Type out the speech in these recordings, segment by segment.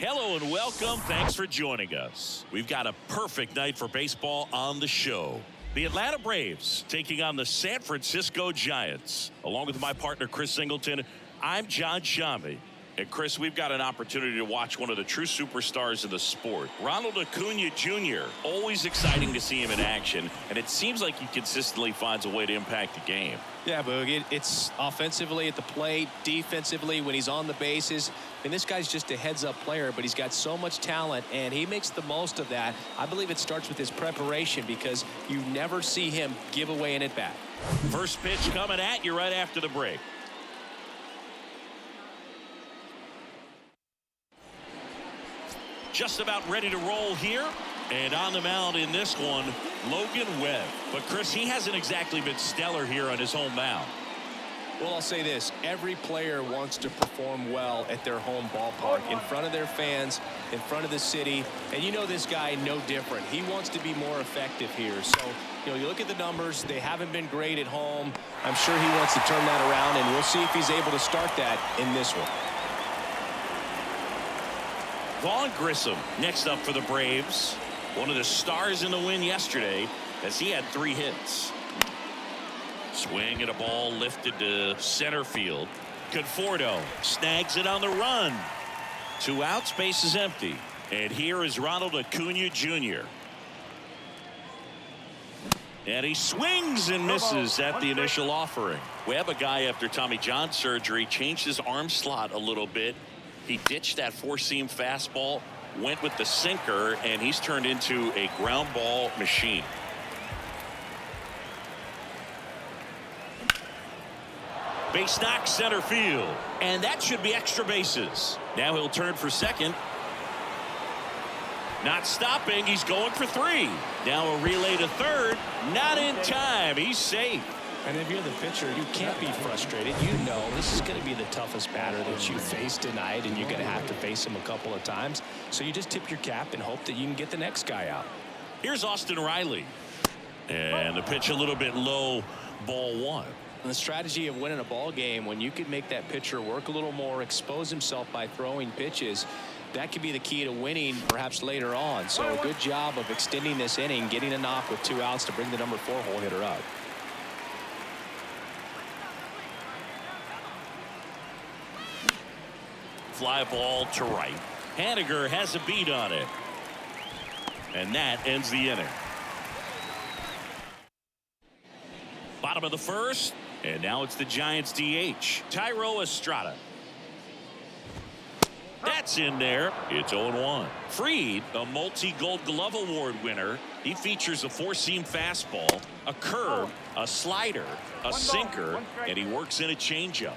Hello and welcome. Thanks for joining us. We've got a perfect night for baseball on the show. The Atlanta Braves taking on the San Francisco Giants. Along with my partner, Chris Singleton, I'm John Shambi. And Chris, we've got an opportunity to watch one of the true superstars of the sport. Ronald Acuna Jr. Always exciting to see him in action, and it seems like he consistently finds a way to impact the game. Yeah, Boog, it's offensively at the plate, defensively when he's on the bases. I mean, this guy's just a heads-up player, but he's got so much talent, and he makes the most of that. I believe it starts with his preparation because you never see him give away an at-bat. First pitch coming at you right after the break. Just about ready to roll here. And on the mound in this one, Logan Webb. But Chris, he hasn't exactly been stellar here on his home mound. Well, I'll say this. Every player wants to perform well at their home ballpark, in front of their fans, in front of the city. And you know this guy no different. He wants to be more effective here. So, you look at the numbers. They haven't been great at home. I'm sure he wants to turn that around, and we'll see if he's able to start that in this one. Vaughn Grissom next up for the Braves. One of the stars in the win yesterday as he had 3 hits. Swing and a ball lifted to center field. Conforto snags it on the run. 2 outs, base is empty. And here is Ronald Acuna Jr. And he swings and misses at the initial offering. We have a guy after Tommy John surgery changed his arm slot a little bit. He ditched that 4-seam fastball, went with the sinker, and he's turned into a ground ball machine. Base knock center field, and that should be extra bases. Now he'll turn for second. Not stopping, he's going for 3. Now a relay to third, not in time, he's safe. And if you're the pitcher, you can't be frustrated. You know this is going to be the toughest batter that you face tonight, and you're going to have to face him a couple of times. So you just tip your cap and hope that you can get the next guy out. Here's Austin Riley. And the pitch a little bit low, ball 1. And the strategy of winning a ball game, when you can make that pitcher work a little more, expose himself by throwing pitches, that could be the key to winning perhaps later on. So a good job of extending this inning, getting a knock with 2 outs to bring the number 4 hole hitter up. Fly ball to right. Haniger has a beat on it. And that ends the inning. Bottom of the first. And now it's the Giants DH. Thairo Estrada. That's in there. It's 0-1. Fried, a multi-Gold Glove Award winner. He features a 4-seam fastball, a curve, a slider, a sinker, and he works in a changeup.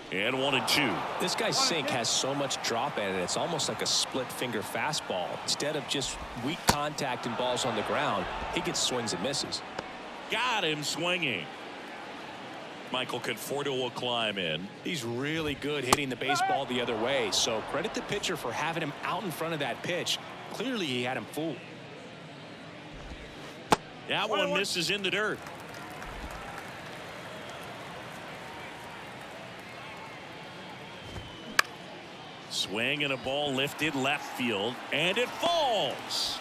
And 1-2. This guy's sink has so much drop in it. It's almost like a split finger fastball. Instead of just weak contact and balls on the ground, he gets swings and misses. Got him swinging. Michael Conforto will climb in. He's really good hitting the baseball the other way. So credit the pitcher for having him out in front of that pitch. Clearly he had him fooled. That one misses in the dirt. Swing and a ball lifted left field, and it falls.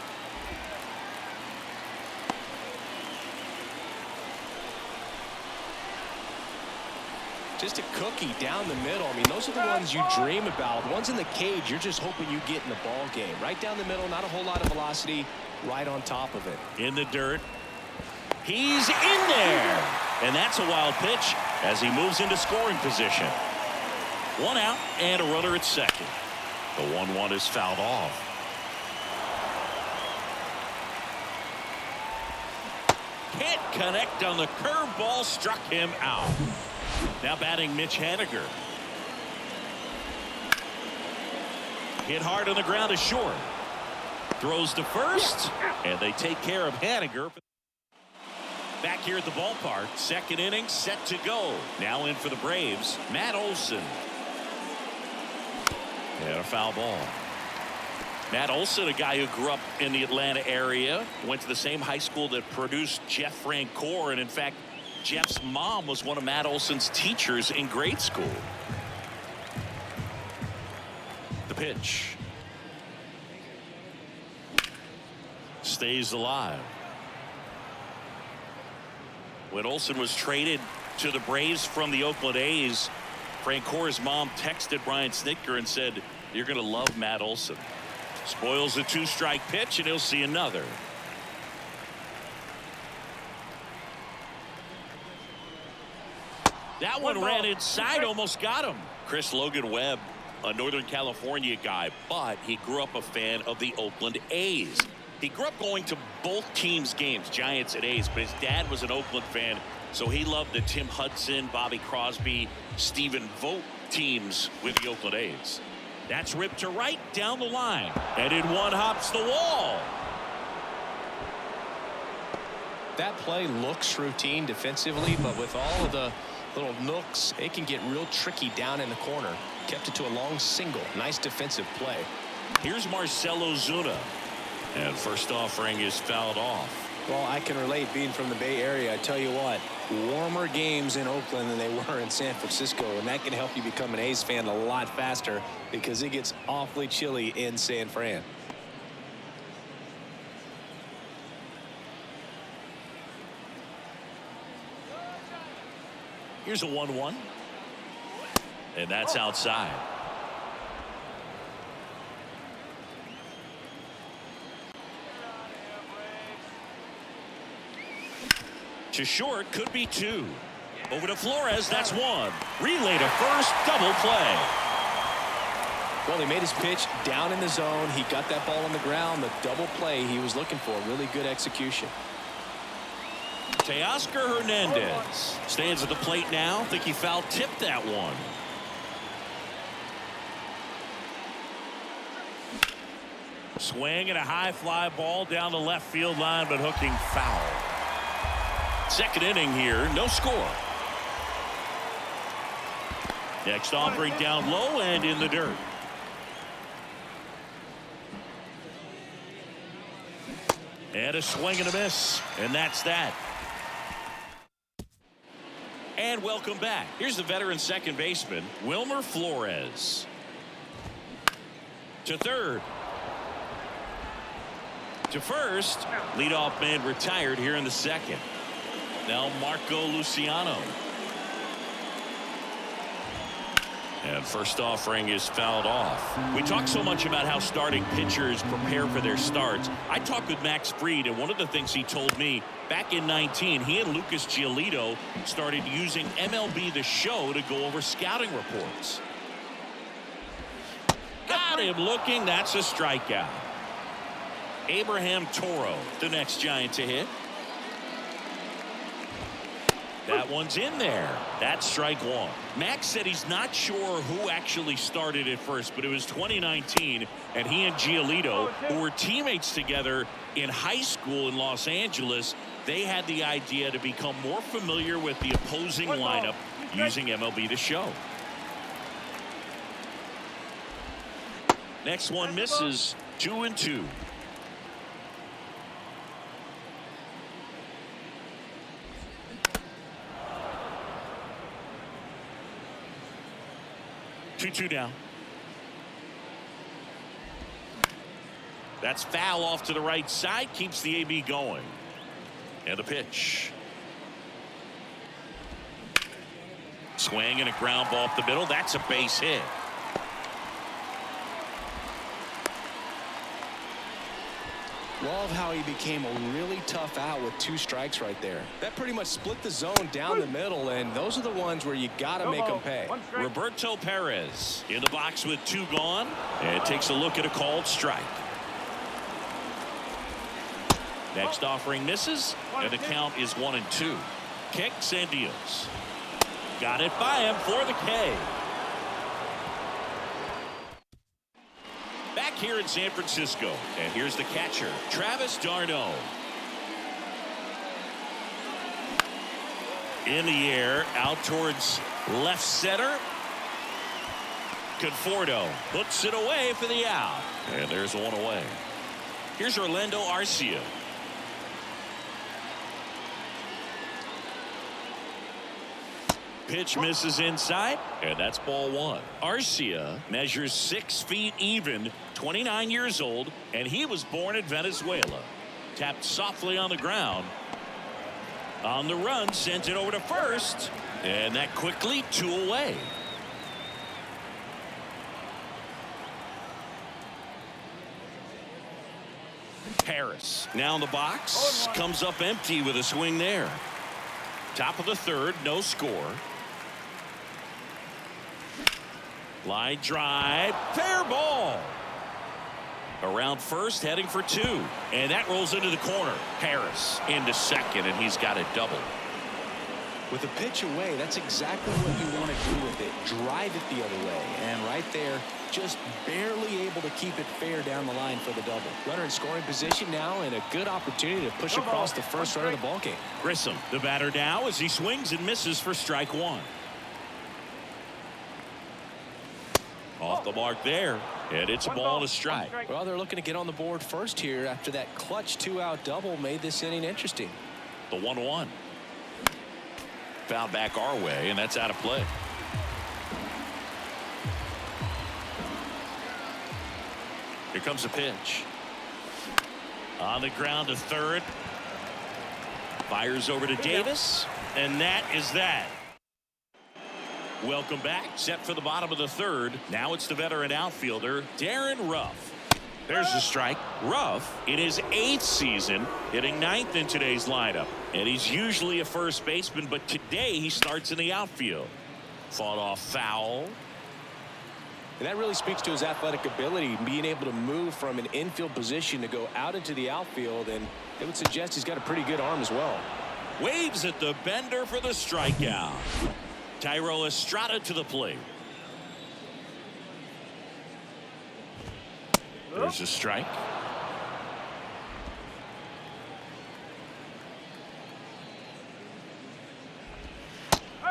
Just a cookie down the middle. I mean, those are the ones you dream about. The ones in the cage, you're just hoping you get in the ball game. Right down the middle, not a whole lot of velocity, right on top of it. In the dirt. He's in there. And that's a wild pitch as he moves into scoring position. 1 out and a runner at second. The 1-1 is fouled off. Can't connect on the curveball, struck him out. Now batting Mitch Haniger. Hit hard on the ground is short. Throws to first, and they take care of Haniger. Back here at the ballpark, second inning set to go. Now in for the Braves, Matt Olson. And a foul ball. Matt Olson, a guy who grew up in the Atlanta area, went to the same high school that produced Jeff Francoeur, and in fact Jeff's mom was one of Matt Olson's teachers in grade school. pitch. Stays alive. When Olson was traded to the Braves from the Oakland A's, Francore's mom texted Brian Snitker and said, "You're going to love Matt Olson." Spoils a 2-strike pitch, and he'll see another. That one ran inside, almost got him. Chris Logan Webb, a Northern California guy, but he grew up a fan of the Oakland A's. He grew up going to both teams' games, Giants and A's, but his dad was an Oakland fan, so he loved the Tim Hudson, Bobby Crosby, Stephen Vogt teams with the Oakland A's. That's ripped to right down the line, and in one hops the wall. That play looks routine defensively, but with all of the little nooks, it can get real tricky down in the corner. Kept it to a long single. Nice defensive play. Here's Marcell Ozuna, and first offering is fouled off. Well, I can relate, being from the Bay Area. I tell you what, warmer games in Oakland than they were in San Francisco, and that can help you become an A's fan a lot faster because it gets awfully chilly in San Fran. Here's a 1-1, and that's outside. To short, could be 2. Over to Flores, that's 1. Relay to first, double play. Well, he made his pitch down in the zone. He got that ball on the ground. The double play he was looking for. Really good execution. Teoscar Hernandez stands at the plate now. Think he foul tipped that one. Swing and a high fly ball down the left field line, but hooking foul. Second inning here, no score. Next offering down low and in the dirt. And a swing and a miss, and that's that. And welcome back. Here's the veteran second baseman, Wilmer Flores. To third. To first. Leadoff man retired here in the second. Now Marco Luciano. And first offering is fouled off. We talk so much about how starting pitchers prepare for their starts. I talked with Max Fried, and one of the things he told me back in 19, he and Lucas Giolito started using MLB The Show to go over scouting reports. Got him looking. That's a strikeout. Abraham Toro, the next Giant to hit. That one's in there. That's strike 1. Max said he's not sure who actually started at first, but it was 2019, and he and Giolito, who were teammates together in high school in Los Angeles, they had the idea to become more familiar with the opposing lineup using MLB The Show. Next one misses. 2-2. Two down. That's foul off to the right side. Keeps the AB going. And the pitch. Swing and a ground ball up the middle. That's a base hit. Love how he became a really tough out with 2 strikes right there. That pretty much split the zone down the middle, and those are the ones where you got to make them pay. Roberto Perez in the box with 2 gone, and takes a look at a called strike. Next offering misses, and the count is 1-2. Kicks and deals. Got it by him for the K. Back here in San Francisco, and here's the catcher, Travis d'Arnaud. In the air, out towards left center. Conforto puts it away for the out, and there's one away. Here's Orlando Arcia. Pitch misses inside, and that's ball one. Arcia measures 6 feet even, 29 years old, and he was born in Venezuela. Tapped softly on the ground. On the run, sent it over to first, and that quickly 2 away. Harris now in the box, comes up empty with a swing there. Top of the third, no score. Line drive, fair ball. Around first, heading for 2, and that rolls into the corner. Harris into second, and he's got it double. With a pitch away, that's exactly what you want to do with it. Drive it the other way, and right there, just barely able to keep it fair down the line for the double. Runner in scoring position now, and a good opportunity to push across the first run of the ball game. Grissom, the batter now, as he swings and misses for strike 1. Off the mark there, and it's a ball and a strike. Well, they're looking to get on the board first here after that clutch 2-out double made this inning interesting. The 1-1. Foul back our way, and that's out of play. Here comes a pitch. On the ground to third. Fires over to Davis, and that is that. Welcome back. Set for the bottom of the third. Now it's the veteran outfielder, Darren Ruff. There's the strike. Ruff, in his 8th season, hitting 9th in today's lineup. And he's usually a first baseman, but today he starts in the outfield. Fought off foul. And that really speaks to his athletic ability, being able to move from an infield position to go out into the outfield, and it would suggest he's got a pretty good arm as well. Waves at the bender for the strikeout. Thairo Estrada to the plate. There's a strike.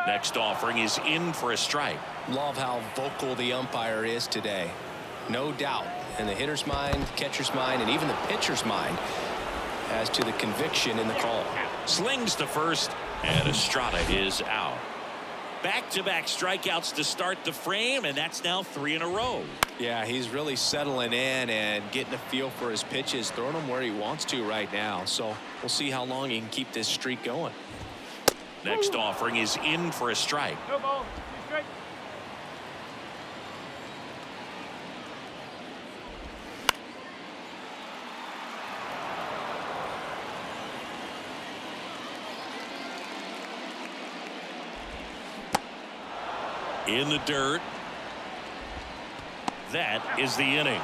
Next offering is in for a strike. Love how vocal the umpire is today. No doubt in the hitter's mind, catcher's mind, and even the pitcher's mind as to the conviction in the call. Slings to first, and Estrada is out. Back-to-back strikeouts to start the frame, and that's now 3 in a row. Yeah, he's really settling in and getting a feel for his pitches, throwing them where he wants to right now. So we'll see how long he can keep this streak going. Next offering is in for a strike. No ball. Strike. In the dirt. That is the inning.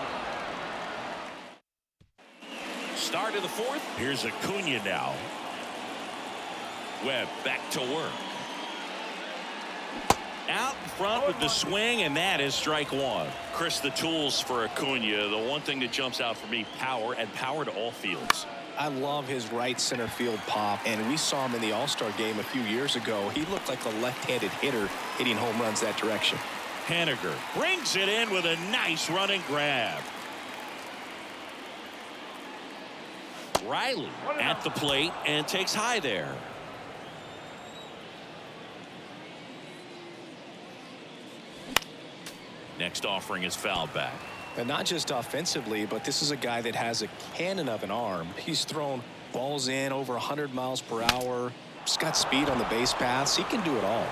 Start of the 4th. Here's Acuna now. Webb back to work. Out in front with the swing, and that is strike 1. Chris, the tools for Acuna, the one thing that jumps out for me, power, and power to all fields. I love his right center field pop, and we saw him in the All-Star game a few years ago. He looked like a left-handed hitter hitting home runs that direction. Haniger brings it in with a nice running grab. Riley at the plate and takes high there. Next offering is fouled back. And not just offensively, but this is a guy that has a cannon of an arm. He's thrown balls in over 100 miles per hour. He's got speed on the base paths. He can do it all.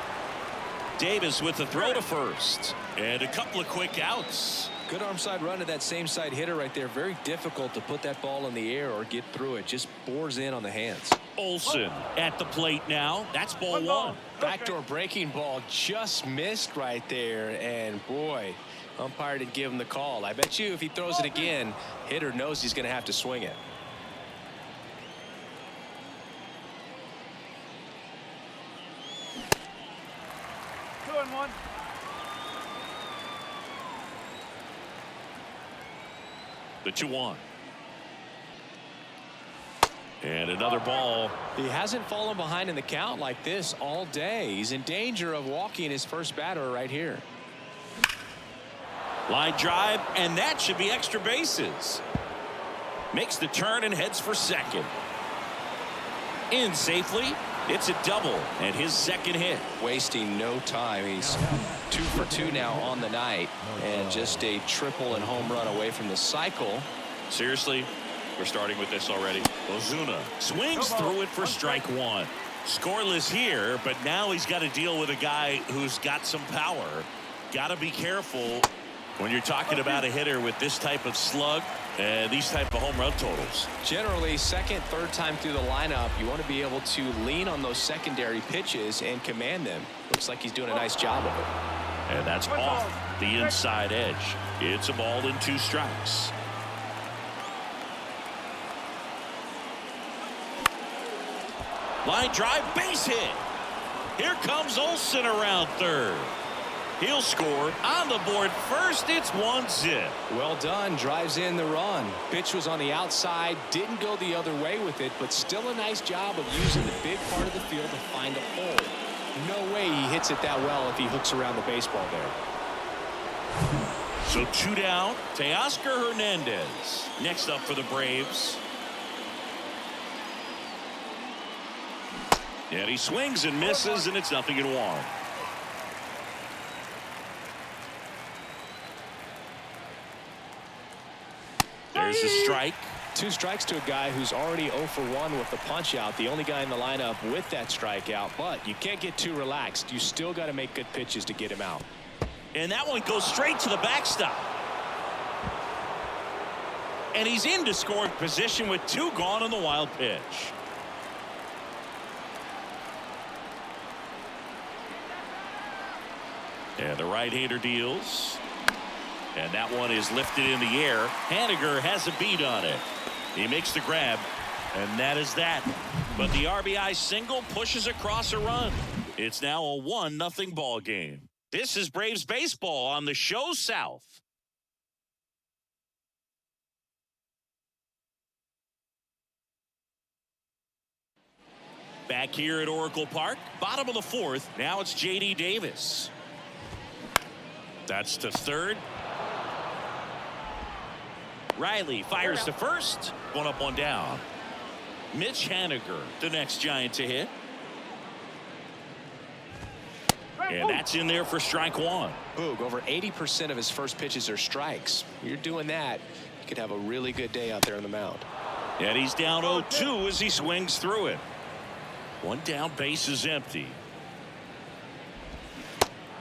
Davis with the throw to first. And a couple of quick outs. Good arm side run to that same side hitter right there. Very difficult to put that ball in the air or get through it. Just bores in on the hands. Olsen at the plate now. That's ball 1. Backdoor breaking ball just missed right there. And boy, umpire didn't give him the call. I bet you if he throws it again, hitter knows he's going to have to swing it. One. The 2-1. And another ball. He hasn't fallen behind in the count like this all day. He's in danger of walking his first batter right here. Line drive, and that should be extra bases. Makes the turn and heads for second. In safely, It's a double and his second hit. Wasting no time. He's 2 for 2 now on the night, and just a triple and home run away from the cycle. Seriously, we're starting with this already. Ozuna swings through it for strike one. Scoreless here, but now he's got to deal with a guy who's got some power. Got to be careful when you're talking about a hitter with this type of slug and these type of home run totals. Generally, second, third time through the lineup, you want to be able to lean on those secondary pitches and command them. Looks like he's doing a nice job of it. And that's off the inside edge. It's a ball and 2 strikes. Line drive, base hit. Here comes Olsen around third. He'll score on the board first. It's 1-0. Well done. Drives in the run. Pitch was on the outside. Didn't go the other way with it, but still a nice job of using the big part of the field to find a hole. No way he hits it that well if he hooks around the baseball there. So 2 down. Teoscar Hernandez next up for the Braves. And he swings and misses, and it's 0-1. There's a strike. 2 strikes to a guy who's already 0 for 1 with the punch out. The only guy in the lineup with that strikeout, but you can't get too relaxed. You still got to make good pitches to get him out. And that one goes straight to the backstop. And he's into scoring position with 2 gone on the wild pitch. And the right-hander deals. And that one is lifted in the air. Haniger has a beat on it. He makes the grab. And that is that. But the RBI single pushes across a run. It's now a 1-0 ball game. This is Braves baseball on the show South. Back here at Oracle Park, bottom of the 4th. Now it's J.D. Davis. That's to third. Riley fires to first. 1 up, 1 down. Mitch Haniger, the next Giant to hit. And that's in there for strike 1. Boog, over 80% of his first pitches are strikes. You're doing that, you could have a really good day out there on the mound. And he's down 0-2 as he swings through it. 1 down, base is empty.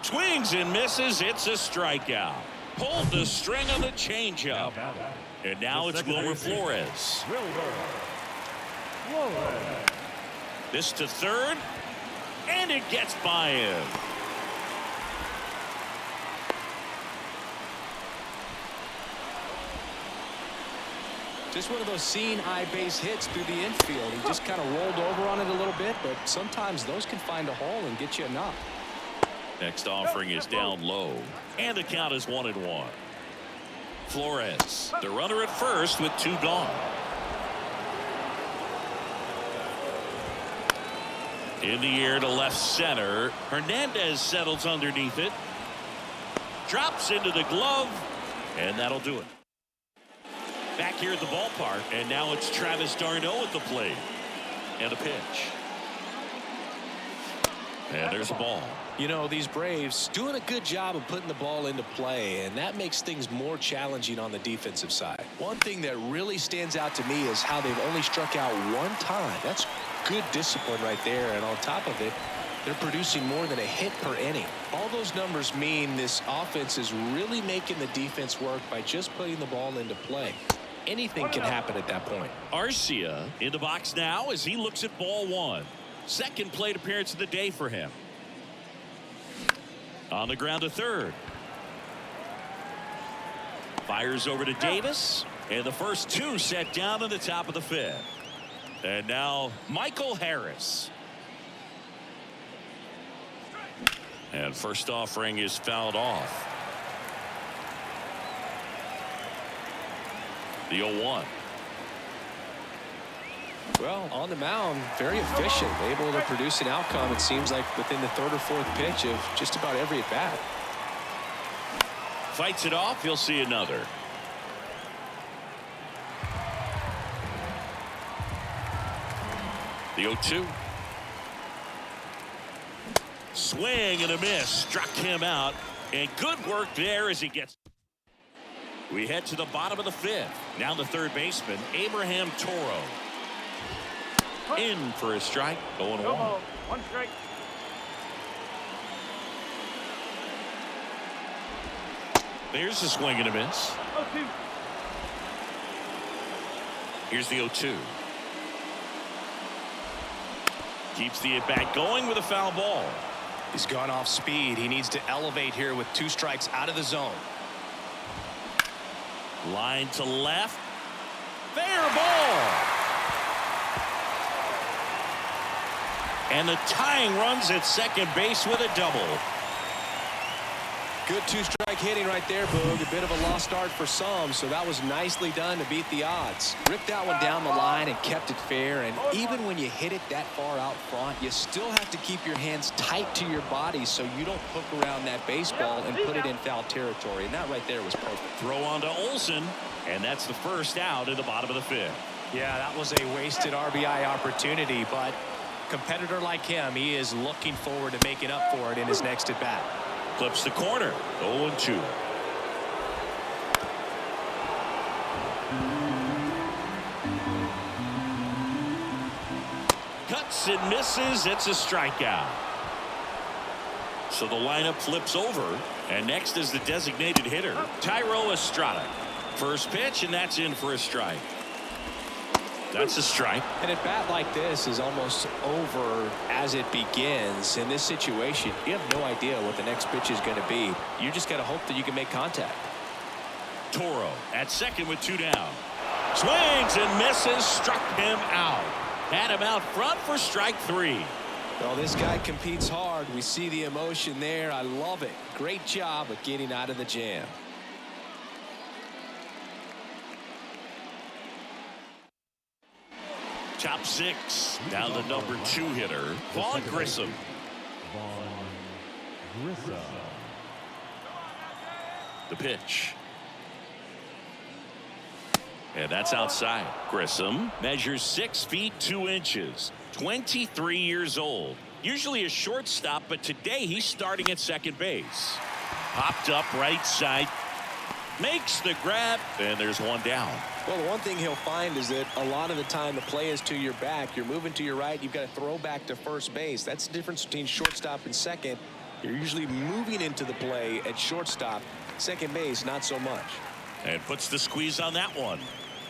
Swings and misses. It's a strikeout. Pulled the string on the changeup. And now it's Wilmer Flores. This to third. And it gets by him. Just one of those seeing eye base hits through the infield. He just kind of rolled over on it a little bit, but sometimes those can find a hole and get you a knock. Next offering is down low. And the count is 1-1. Flores, the runner at first with 2 gone. In the air to left center. Hernandez settles underneath it. Drops into the glove. And that'll do it. Back here at the ballpark. And now it's Travis d'Arnaud at the plate. And a pitch. And there's a ball. You know, these Braves doing a good job of putting the ball into play, and that makes things more challenging on the defensive side. One thing that really stands out to me is how they've only struck out 1 time. That's good discipline right there, and on top of it, they're producing more than a hit per inning. All those numbers mean this offense is really making the defense work by just putting the ball into play. Anything can happen at that point. Arcia in the box now as he looks at ball 1. Second plate appearance of the day for him. On the ground to third. Fires over to Davis. And the first 2 set down in the top of the 5th. And now Michael Harris. And first offering is fouled off. The 0-1. Well, on the mound, very efficient, able to produce an outcome, it seems like, within the 3rd or 4th pitch of just about every at-bat. Fights it off. He'll see another. The 0-2. Swing and a miss. Struck him out. And good work there as he gets. We head to the bottom of the 5th. Now the third baseman, Abraham Toro. In for a strike. 0-1. One strike. There's a swing and a miss. 0-2. Here's the 0-2. Keeps the at-bat going with a foul ball. He's gone off speed. He needs to elevate here with 2 strikes out of the zone. Line to left. Fair ball. And the tying runs at second base with a double. Good 2-strike hitting right there, Boog. A bit of a lost start for some, so that was nicely done to beat the odds. Ripped that one down the line and kept it fair, and even when you hit it that far out front, you still have to keep your hands tight to your body so you don't hook around that baseball and put it in foul territory, and that right there was perfect. Throw on to Olson, and that's the first out in the bottom of the 5th. Yeah, that was a wasted RBI opportunity, but a competitor like him, he is looking forward to making up for it in his next at-bat. Clips the corner. 0-2. Cuts and misses. It's a strikeout. So the lineup flips over, and next is the designated hitter, Thairo Estrada. First pitch, and that's in for a strike. That's a strike. An at-bat like this is almost over as it begins. In this situation, you have no idea what the next pitch is going to be. You just got to hope that you can make contact. Toro at second with 2 down. Swings and misses. Struck him out. Had him out front for strike 3. Well, this guy competes hard. We see the emotion there. I love it. Great job of getting out of the jam. Top 6. Now the number 2 hitter, Vaughn Grissom. The pitch. And that's outside. Grissom measures 6 feet 2 inches. 23 years old. Usually a shortstop, but today he's starting at second base. Popped up right side. Makes the grab, and there's 1 down. Well, the one thing he'll find is that a lot of the time the play is to your back. You're moving to your right. You've got to throw back to first base. That's the difference between shortstop and second. You're usually moving into the play at shortstop. Second base, not so much. And puts the squeeze on that one.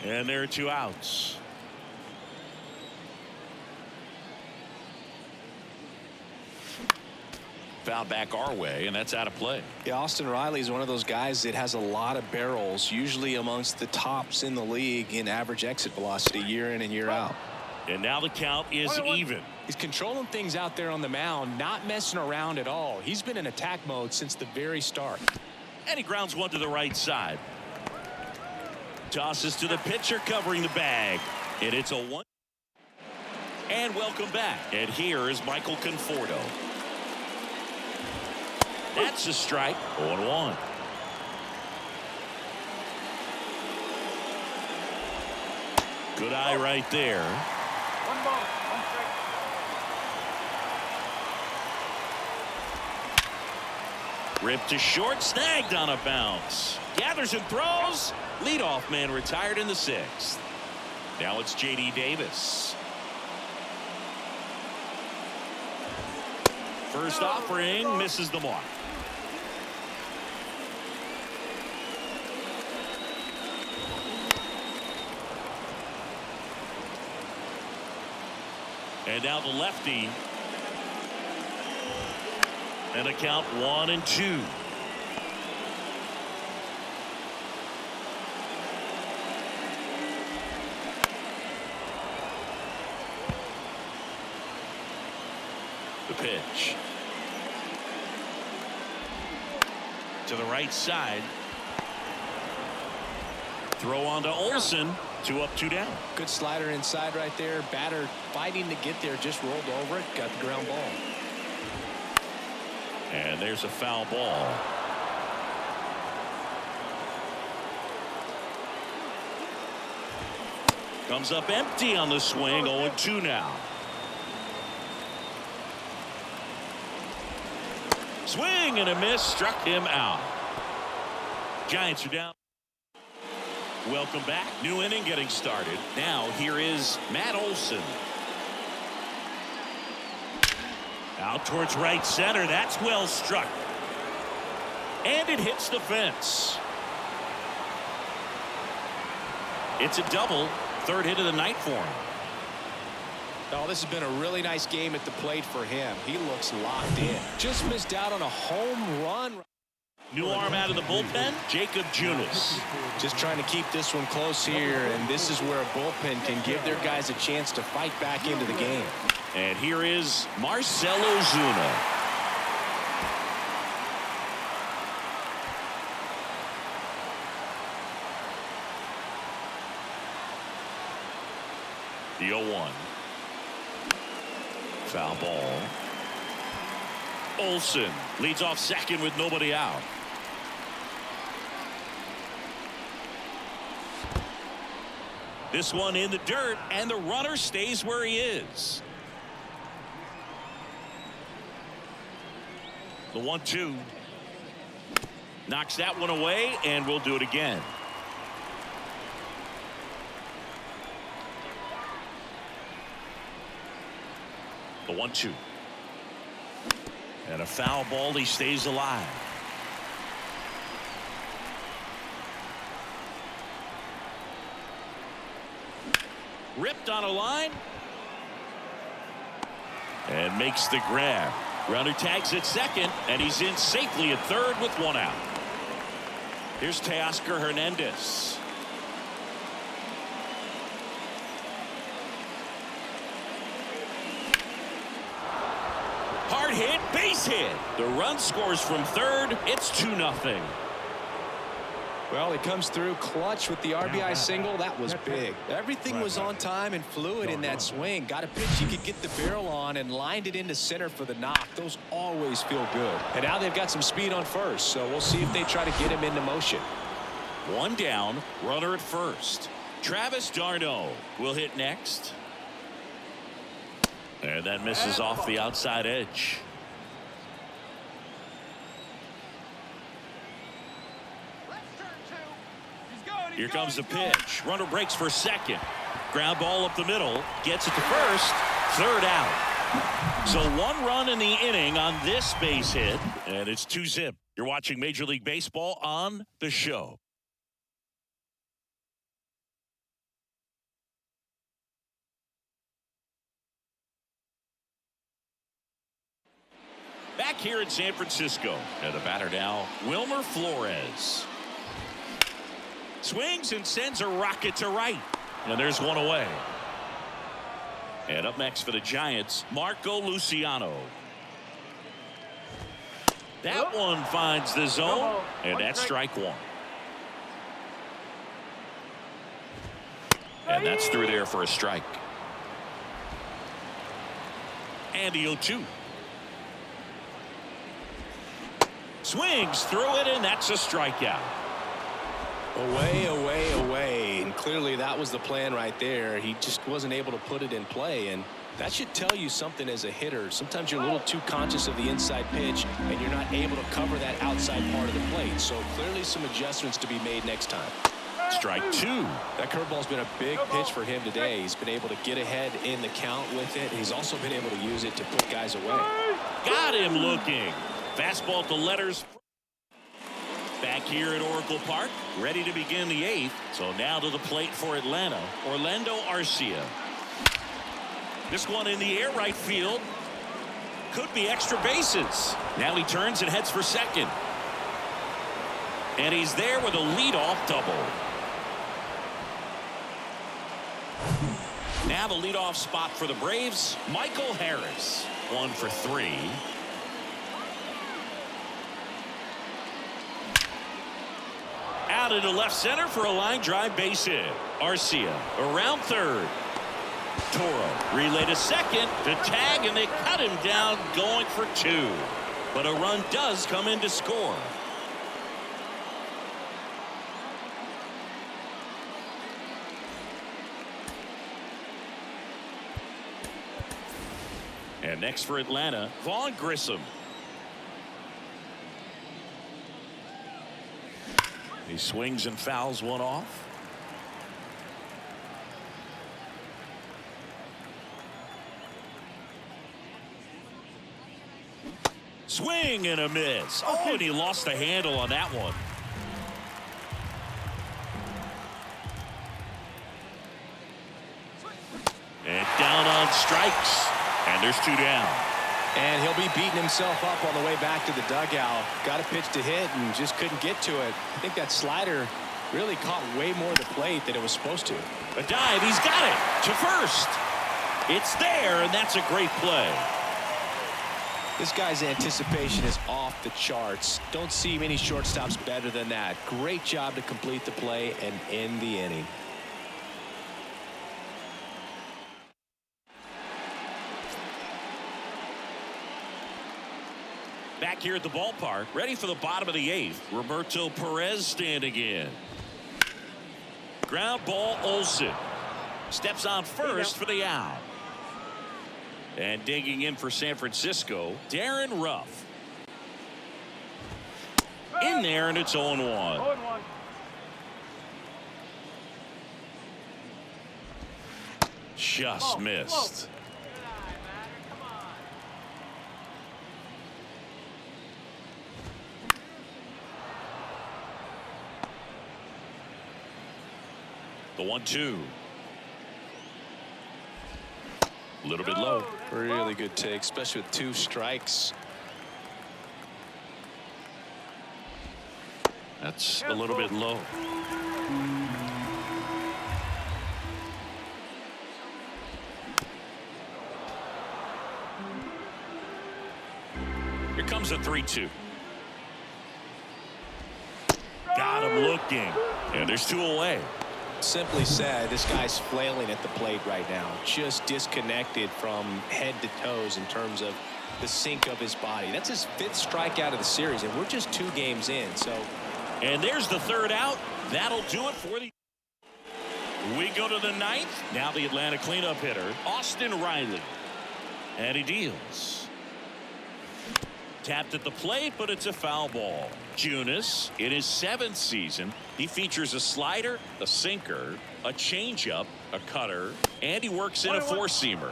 And there are 2 outs. Foul back our way, and that's out of play. Yeah, Austin Riley is one of those guys that has a lot of barrels, usually amongst the tops in the league in average exit velocity year in and year out. And now the count is even. He's controlling things out there on the mound, not messing around at all. He's been in attack mode since the very start. And he grounds one to the right side. Tosses to the pitcher covering the bag. And it's a 1. And welcome back. And here is Michael Conforto. That's a strike. 0-1. Good eye right there. 1 ball, 1 strike. Ripped to short, snagged on a bounce. Gathers and throws. Leadoff man retired in the 6th. Now it's J.D. Davis. First offering misses the mark. And now the lefty. And a count 1-2. The pitch. To the right side. Throw on to Olson. 2 up, 2 down. Good slider inside right there. Batter fighting to get there, just rolled over it, got the ground ball. And there's a foul ball. Comes up empty on the swing. 0-2 now. Swing and a miss, struck him out. Giants are down. Welcome back. New inning getting started. Now here is Matt Olson. Out towards right center. That's well struck. And it hits the fence. It's a double. Third hit of the night for him. Oh, this has been a really nice game at the plate for him. He looks locked in. Just missed out on a home run. New arm out of the bullpen, Jacob Junis. Just trying to keep this one close here, and this is where a bullpen can give their guys a chance to fight back into the game. And here is Marcell Ozuna. The 0-1. Foul ball. Olson leads off second with nobody out. This one in the dirt, and the runner stays where he is. The 1-2. Knocks that one away, and we'll do it again. The 1-2. And a foul ball. He stays alive. Ripped on a line. And makes the grab. Runner tags at second, and he's in safely at third with one out. Here's Teoscar Hernandez. Hard hit, base hit. The run scores from third. It's 2-0. Well, he comes through clutch with the RBI single. That was big. Everything was on time and fluid in that swing. Got a pitch he could get the barrel on and lined it into center for the knock. Those always feel good. And now they've got some speed on first, so we'll see if they try to get him into motion. One down, runner at first. Travis d'Arnaud will hit next. And that misses off the outside edge. Here comes the pitch. Runner breaks for second. Ground ball up the middle. Gets it to first. Third out. So one run in the inning on this base hit. And it's 2-0. You're watching Major League Baseball on the show. Back here in San Francisco. And the batter now, Wilmer Flores. Swings and sends a rocket to right. And there's one away. And up next for the Giants, Marco Luciano. That one finds the zone, and that's strike one. And that's through there for a strike. And the 0-2. Swings through it, and that's a strikeout. Away, away, away. And clearly that was the plan right there. He just wasn't able to put it in play. And that should tell you something as a hitter. Sometimes you're a little too conscious of the inside pitch, and you're not able to cover that outside part of the plate. So clearly some adjustments to be made next time. Strike two. That curveball's been a big pitch for him today. He's been able to get ahead in the count with it. He's also been able to use it to put guys away. Got him looking. Fastball to letters. Back here at Oracle Park, ready to begin the 8th. So now to the plate for Atlanta, Orlando Arcia. This one in the air right field. Could be extra bases. Now he turns and heads for second. And he's there with a leadoff double. Now the leadoff spot for the Braves, Michael Harris. 1 for 3. Out into left center for a line drive base hit. Arcia around third. Toro relay to second to tag, and they cut him down going for 2. But a run does come in to score. And next for Atlanta, Vaughn Grissom. He swings and fouls one off. Swing and a miss. Oh, and he lost the handle on that one. And down on strikes. And there's 2 down. And he'll be beating himself up on the way back to the dugout. Got a pitch to hit and just couldn't get to it. I think that slider really caught way more of the plate than it was supposed to. A dive. He's got it to first. It's there, and that's a great play. This guy's anticipation is off the charts. Don't see many shortstops better than that. Great job to complete the play and end the inning. Back here at the ballpark, ready for the bottom of the 8th. Roberto Perez standing in. Ground ball. Olson steps on first for the out. And digging in for San Francisco, Darren Ruff. In there, and it's 0-1. 0-1. Just missed. The 1-2. A little bit low. Really good take, especially with 2 strikes. That's a little bit low. Here comes a 3-2. Got him looking. And there's 2 away. Simply said, this guy's flailing at the plate right now. Just disconnected from head to toes in terms of the sync of his body. That's his 5th strikeout of the series, and we're just 2 games in. So, and there's the 3rd out. That'll do it for the. We go to the 9th. Now the Atlanta cleanup hitter, Austin Riley. And he deals. Tapped at the plate, but it's a foul ball. Junis, in his 7th season, he features a slider, a sinker, a changeup, a cutter, and he works in a 4-seamer.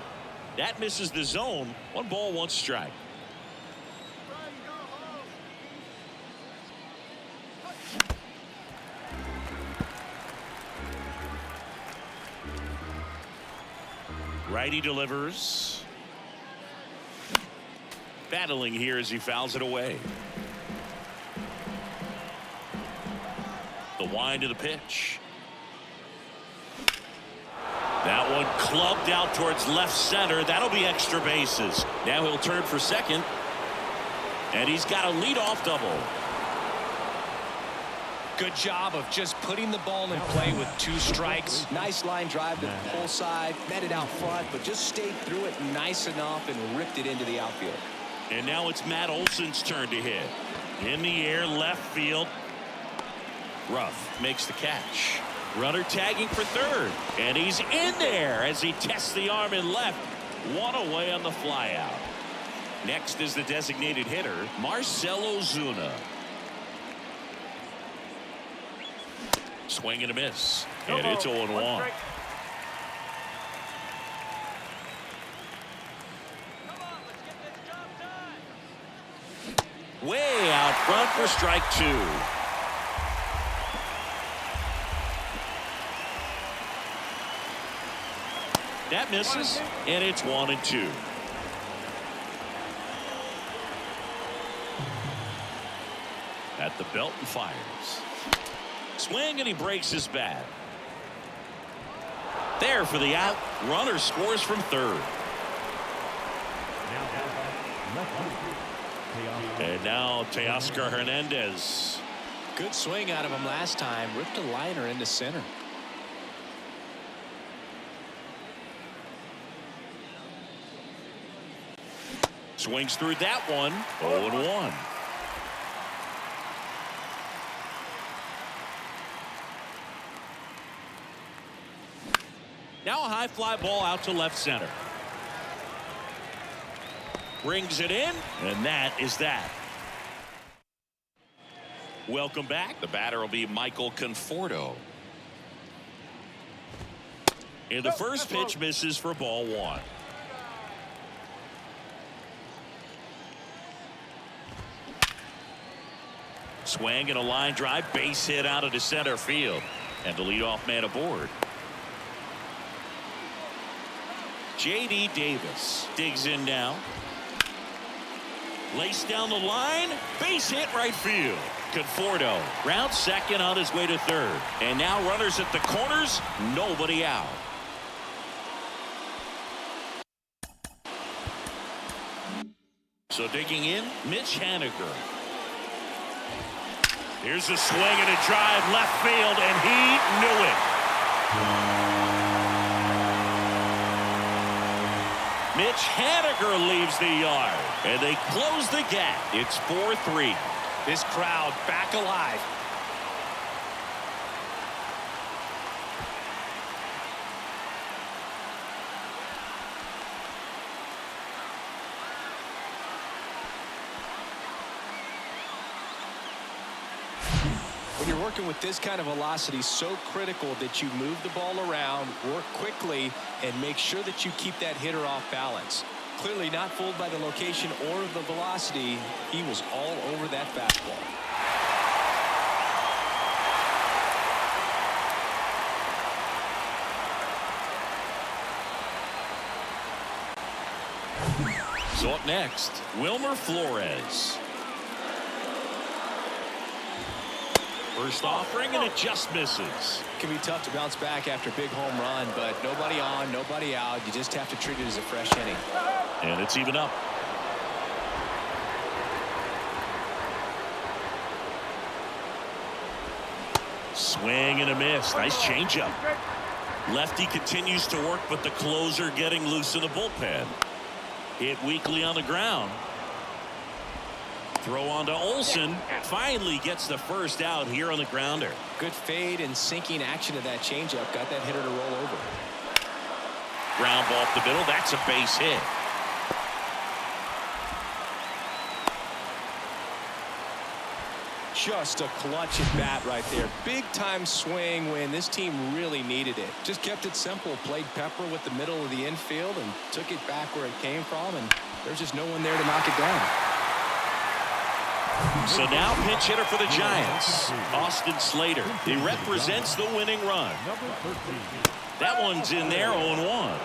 That misses the zone. 1 ball, 1 strike. Righty delivers. Battling here as he fouls it away. The wind of the pitch. That one clubbed out towards left center. That'll be extra bases. Now he'll turn for second. And he's got a leadoff double. good job of just putting the ball in play with 2 strikes. Nice line drive to the pull side, met it out front, but just stayed through it nice enough and ripped it into the outfield. And now it's Matt Olson's turn to hit. In the air, left field. Ruff makes the catch. Runner tagging for third. And he's in there as he tests the arm in left. 1 away on the flyout. Next is the designated hitter, Marcell Ozuna. Swing and a miss. And it's 0-1. Way out front for strike 2. That misses, and it's 1-2. At the belt and fires. Swing, and he breaks his bat. There for the out. Runner scores from third. And now Teoscar Hernandez. Good swing out of him last time. Ripped a liner into center. Swings through that one. 0-1. Now a high fly ball out to left center. Brings it in, and that is that. Welcome back. The batter will be Michael Conforto. And the first pitch misses for ball one. Swing and a line drive, base hit out of the center field. And the leadoff man aboard. J.D. Davis digs in now. Laced down the line, base hit right field. Conforto rounds second on his way to third. And now runners at the corners, nobody out. So digging in, Mitch Haniger. Here's a swing and a drive left field, and he knew it. Mitch Haniger leaves the yard, and they close the gap. It's 4-3. This crowd back alive. When you're working with this kind of velocity, so critical that you move the ball around, work quickly, and make sure that you keep that hitter off balance. Clearly not fooled by the location or the velocity. He was all over that fastball. So up next, Wilmer Flores. First offering, and it just misses. It can be tough to bounce back after a big home run, but nobody on, nobody out. You just have to treat it as a fresh inning. And it's even up. Swing and a miss. Nice changeup. Lefty continues to work, but the closer getting loose in the bullpen. Hit weakly on the ground. Throw on to Olsen. Finally gets the first out here on the grounder. Good fade and sinking action of that changeup. Got that hitter to roll over. Ground ball up the middle. That's a base hit. Just a clutch at bat right there. Big time swing when this team really needed it. Just kept it simple. Played pepper with the middle of the infield and took it back where it came from. And there's just no one there to knock it down. So now pinch hitter for the Giants, Austin Slater. He represents the winning run. That one's in there, 0-1.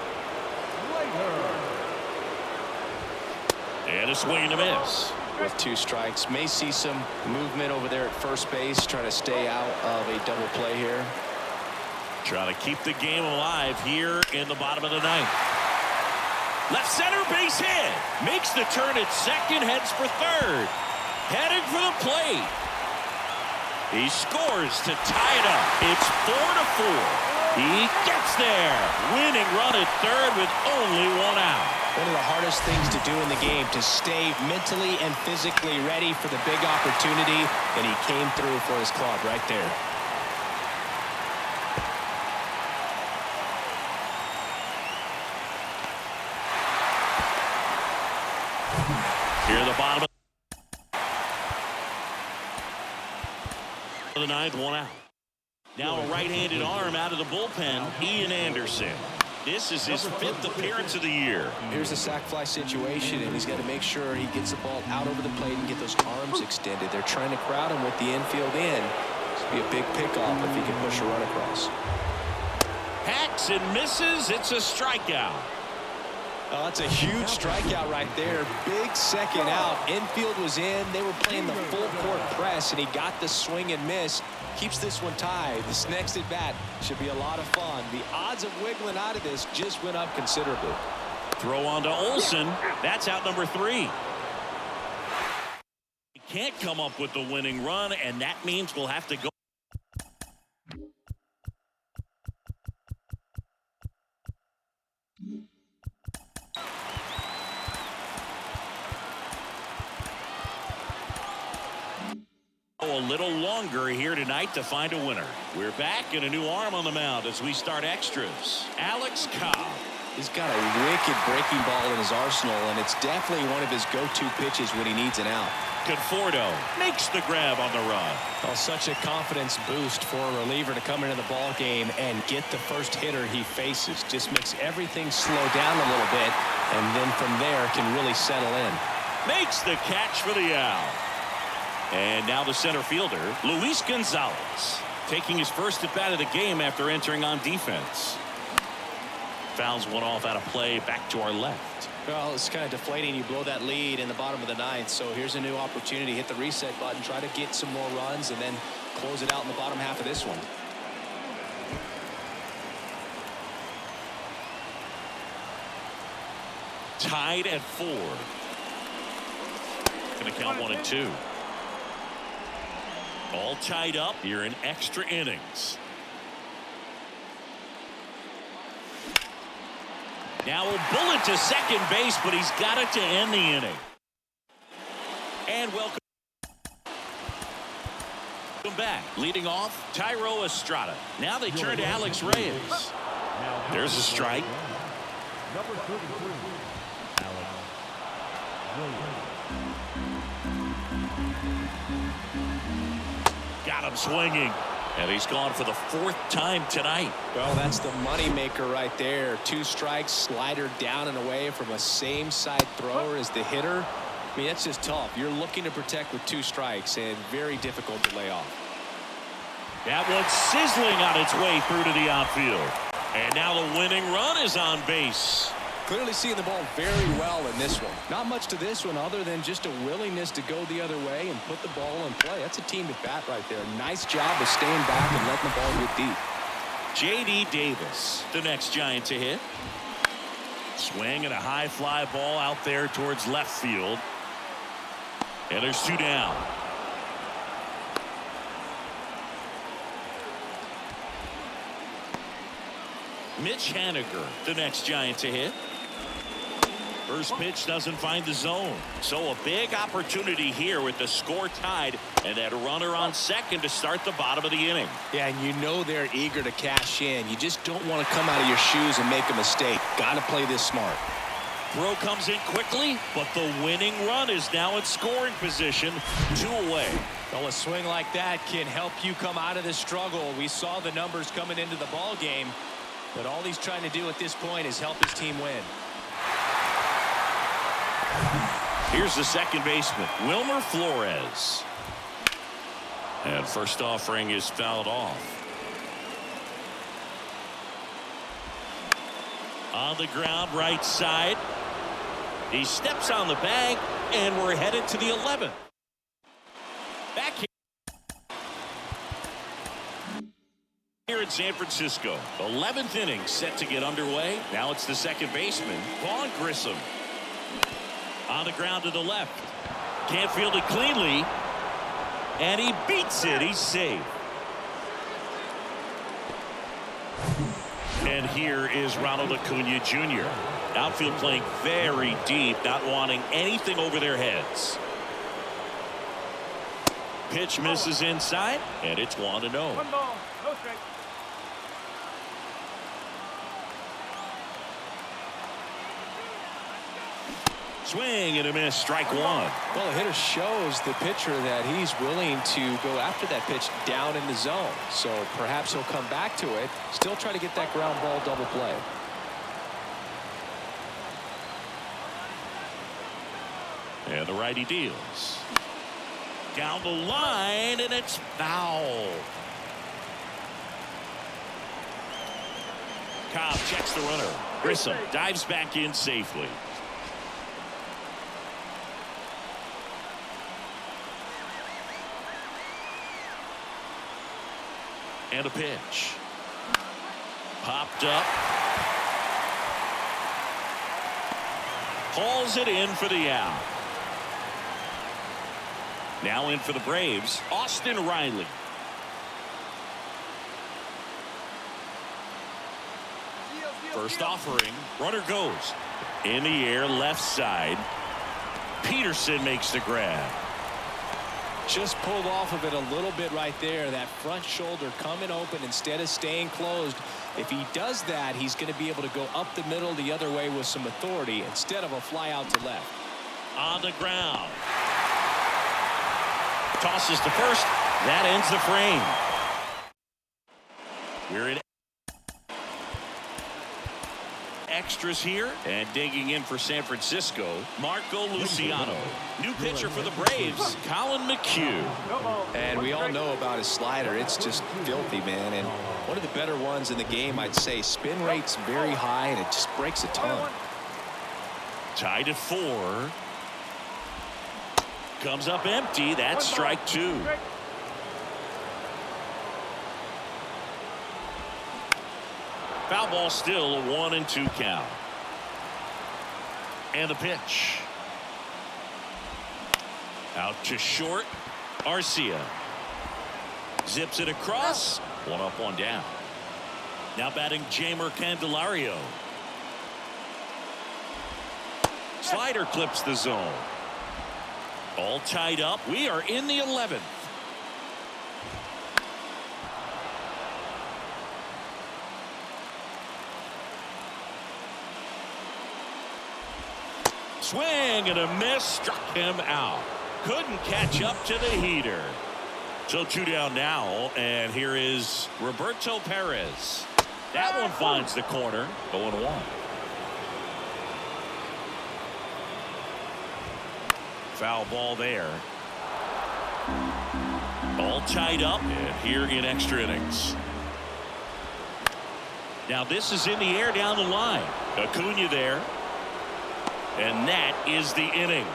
And a swing and a miss. With 2 strikes. May see some movement over there at first base, trying to stay out of a double play here. Trying to keep the game alive here in the bottom of the ninth. Left center base hit. Makes the turn at second, heads for third. Heading for the plate. He scores to tie it up. It's 4-4. He gets there. Winning run at third with only 1 out. One of the hardest things to do in the game, to stay mentally and physically ready for the big opportunity, and he came through for his club right there. Here at the bottom of the ninth, 1 out. Now a right-handed arm out of the bullpen, Ian Anderson. This is his 5th appearance of the year. Here's a sac fly situation, and he's got to make sure he gets the ball out over the plate and get those arms extended. They're trying to crowd him with the infield in. This will be a big pickoff if he can push a run across. Hacks and misses. It's a strikeout. Oh, that's a huge strikeout right there. Big second out. Infield was in. They were playing the full court press, and he got the swing and miss. Keeps this one tied. This next at bat should be a lot of fun. The odds of wiggling out of this just went up considerably. Throw on to Olsen. That's out number 3. He can't come up with the winning run, and that means we'll have to go. A little longer here tonight to find a winner. We're back in a new arm on the mound as we start extras. Alex Cobb. He's got a wicked breaking ball in his arsenal, and it's definitely one of his go-to pitches when he needs an out. Conforto makes the grab on the run. Well, such a confidence boost for a reliever to come into the ball game and get the first hitter he faces. Just makes everything slow down a little bit, and then from there can really settle in. Makes the catch for the out. And now the center fielder, Luis Gonzalez, taking his first at bat of the game after entering on defense. Fouls one off out of play back to our left. Well, it's kind of deflating. You blow that lead in the bottom of the ninth. So here's a new opportunity. Hit the reset button, try to get some more runs, and then close it out in the bottom half of this one. Tied at 4. Going to count 1 and 2. All tied up here in extra innings. Now a bullet to second base, but he's got it to end the inning. And welcome back. Leading off, Thairo Estrada. Now they turn to Alex Reyes. There's a strike. Number 33, Alex Reyes. Got him swinging. And he's gone for the 4th time tonight. Well, that's the money maker right there. 2 strikes, slider down and away from a same side thrower as the hitter. I mean, that's just tough. You're looking to protect with 2 strikes and very difficult to lay off. That one's sizzling on its way through to the outfield. And now the winning run is on base. Clearly seeing the ball very well in this one. Not much to this one other than just a willingness to go the other way and put the ball in play. That's a team at bat right there. Nice job of staying back and letting the ball get deep. J.D. Davis, the next Giant to hit. Swing and a high fly ball out there towards left field. And there's 2 down. Mitch Haniger, the next Giant to hit. First pitch doesn't find the zone. So a big opportunity here with the score tied and that runner on second to start the bottom of the inning. Yeah, and you know they're eager to cash in. You just don't want to come out of your shoes and make a mistake. Got to play this smart. Throw comes in quickly, but the winning run is now in scoring position. 2 away. Well, a swing like that can help you come out of this struggle. We saw the numbers coming into the ball game, but all he's trying to do at this point is help his team win. Here's the second baseman, Wilmer Flores. And first offering is fouled off. On the ground, right side. He steps on the bag, and we're headed to the 11th. Back here in San Francisco, 11th inning set to get underway. Now it's the second baseman, Vaughn Grissom. On the ground to the left. Can't field it cleanly. And he beats it. He's safe. And here is Ronald Acuna Jr. Outfield playing very deep, not wanting anything over their heads. Pitch misses inside, and it's 1-0. 1 ball, no strike. Swing and a miss, strike 1. Well, the hitter shows the pitcher that he's willing to go after that pitch down in the zone. So perhaps he'll come back to it. Still try to get that ground ball double play. And the righty deals. Down the line, and it's foul. Cobb checks the runner. Grissom dives back in safely. And a pitch. Popped up. Hauls it in for the out. Now in for the Braves, Austin Riley. First offering, runner goes. In the air, left side. Peterson makes the grab. Just pulled off of it a little bit right there. That front shoulder coming open instead of staying closed. If he does that, he's going to be able to go up the middle the other way with some authority instead of a fly out to left. On the ground. Tosses to first. That ends the frame. We're in extras here, and digging in for San Francisco, Marco Luciano. New pitcher for the Braves, Colin McHugh. And we all know about his slider. It's just filthy, man. And one of the better ones in the game, I'd say. Spin rate's very high, and it just breaks a ton. Tied at 4. Comes up empty. That's strike 2. Foul ball, still a 1-2 count. And the pitch. Out to short. Arcia zips it across. 1 up, 1 down. Now batting Jeimer Candelario. Slider clips the zone. All tied up. We are in the 11th. Swing and a miss, struck him out. Couldn't catch up to the heater. So 2 down now, and here is Roberto Perez. That one finds the corner. 0-1. Foul ball there. All tied up, and here in extra innings. Now this is in the air down the line. Acuna there. And that is the inning.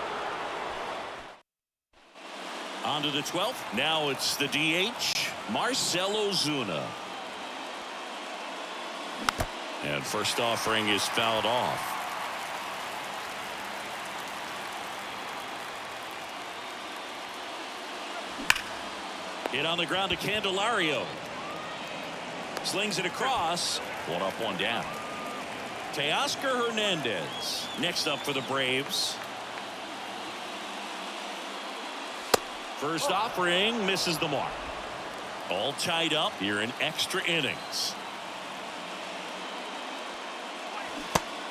On to the 12th. Now it's the DH, Marcell Ozuna. And first offering is fouled off. Hit on the ground to Candelario. Slings it across. 1 up, 1 down. Teoscar Hernandez next up for the Braves. First offering misses the mark. All tied up here in extra innings.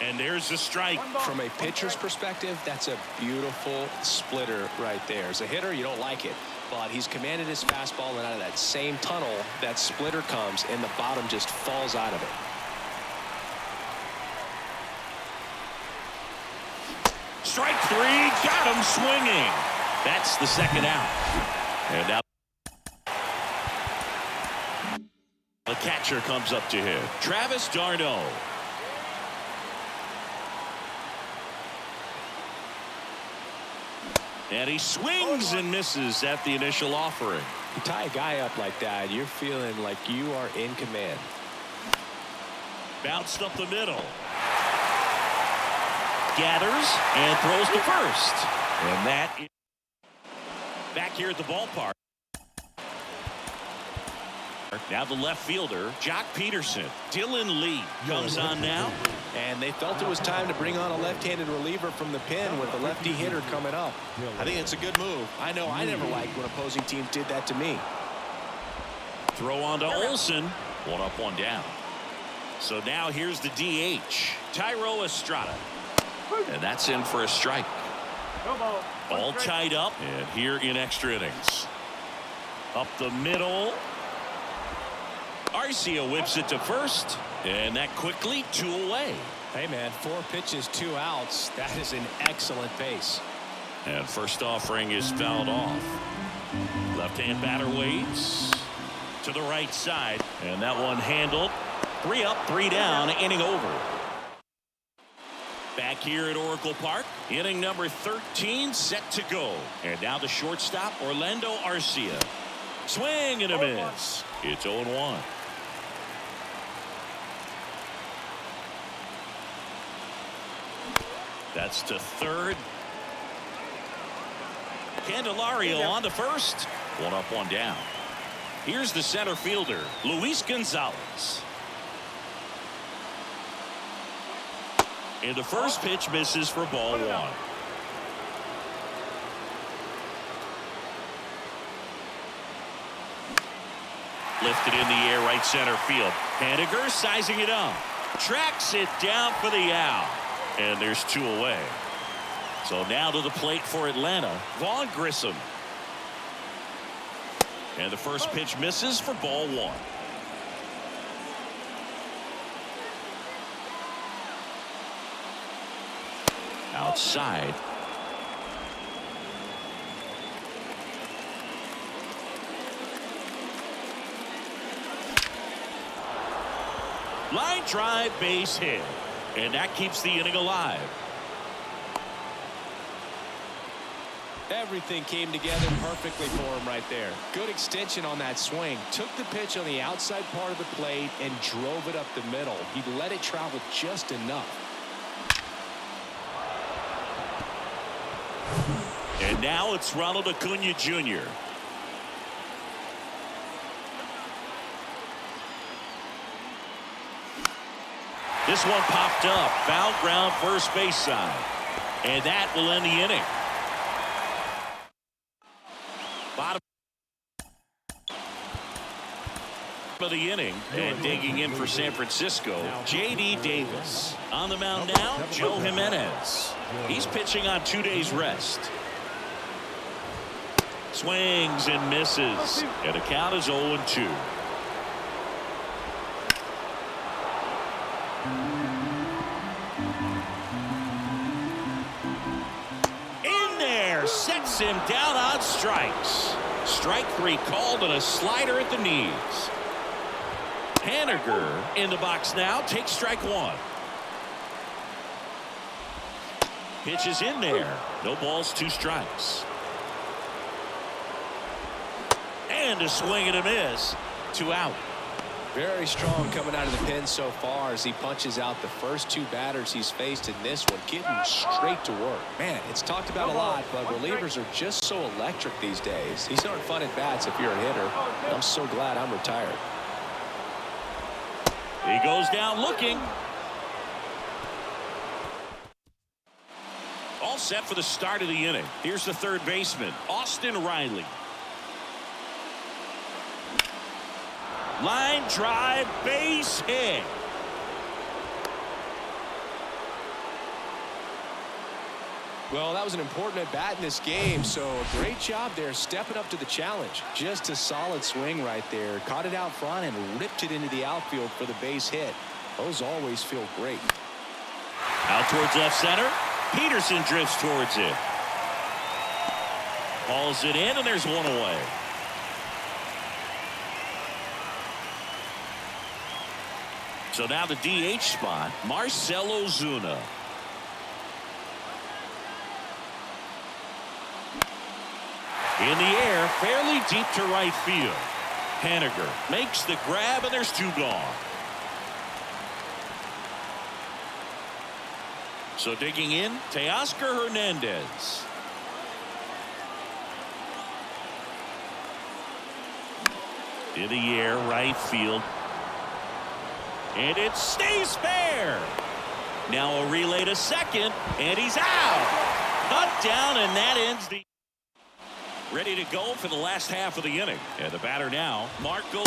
And there's the strike. From a pitcher's perspective, that's a beautiful splitter right there. As a hitter, you don't like it, but he's commanded his fastball, and out of that same tunnel, that splitter comes, and the bottom just falls out of it. Strike 3, got him swinging. That's the second out. And now the catcher comes up to him, Travis d'Arnaud. And he swings and misses at the initial offering. You tie a guy up like that, you're feeling like you are in command. Bounced up the middle. Gathers and throws to first. And that is back here at the ballpark. Now the left fielder, Jock Peterson. Dylan Lee comes on now. And they felt it was time to bring on a left-handed reliever from the pen with a lefty hitter coming up. I think it's a good move. I know I never liked when opposing teams did that to me. Throw on to Olsen. 1 up, 1 down. So now here's the DH, Thairo Estrada. And that's in for a strike. All tied up, and here in extra innings. Up the middle. Arcia whips it to first, and that quickly 2 away. Hey man, 4 pitches, 2 outs. That is an excellent pace. And first offering is fouled off. Left-hand batter waits to the right side, and that one handled. 3 up, 3 down, inning over. Back here at Oracle Park, inning number 13 set to go. And now the shortstop, Orlando Arcia. Swing and a miss. It's 0-1. That's to third. Candelario on to first. 1 up, 1 down. Here's the center fielder, Luis Gonzalez. And the first pitch misses for ball 1. Lifted in the air, right center field. Haniger sizing it up. Tracks it down for the out. And there's 2 away. So now to the plate for Atlanta, Vaughn Grissom. And the first pitch misses for ball one. Outside. Line drive, base hit. And that keeps the inning alive. Everything came together perfectly for him right there. Good extension on that swing. Took the pitch on the outside part of the plate and drove it up the middle. He let it travel just enough. And now it's Ronald Acuna Jr. This one popped up. Foul ground, first base side. And that will end the inning. Bottom of the inning, and digging in for San Francisco, J.D. Davis. On the mound now, Joe Jimenez. He's pitching on 2 days rest. Swings and misses, and the count is 0-2. In there, sets him down on strikes. Strike three called and a slider at the knees. Haniger in the box now, takes strike one. Pitch is in there. No balls, 2 strikes. And a swing and a miss. 2 out. Very strong coming out of the pen so far as he punches out the first 2 batters he's faced in this one, getting straight to work. Man, it's talked about a lot, but relievers are just so electric these days. These aren't fun at bats if you're a hitter. I'm so glad I'm retired. He goes down looking. All set for the start of the inning. Here's the third baseman, Austin Riley. Line drive, base hit. Well, that was an important at bat in this game, so a great job there stepping up to the challenge. Just a solid swing right there. Caught it out front and ripped it into the outfield for the base hit. Those always feel great. Out towards left center. Peterson drifts towards it. Hauls it in, and there's one away. So now the DH spot, Marcell Ozuna. In the air, fairly deep to right field. Haniger makes the grab, and there's 2 gone. So digging in, Teoscar Hernandez. In the air, right field. And it stays fair. Now a relay to second, and he's out. Cut down, and that ends the... Ready to go for the last half of the inning. And the batter now,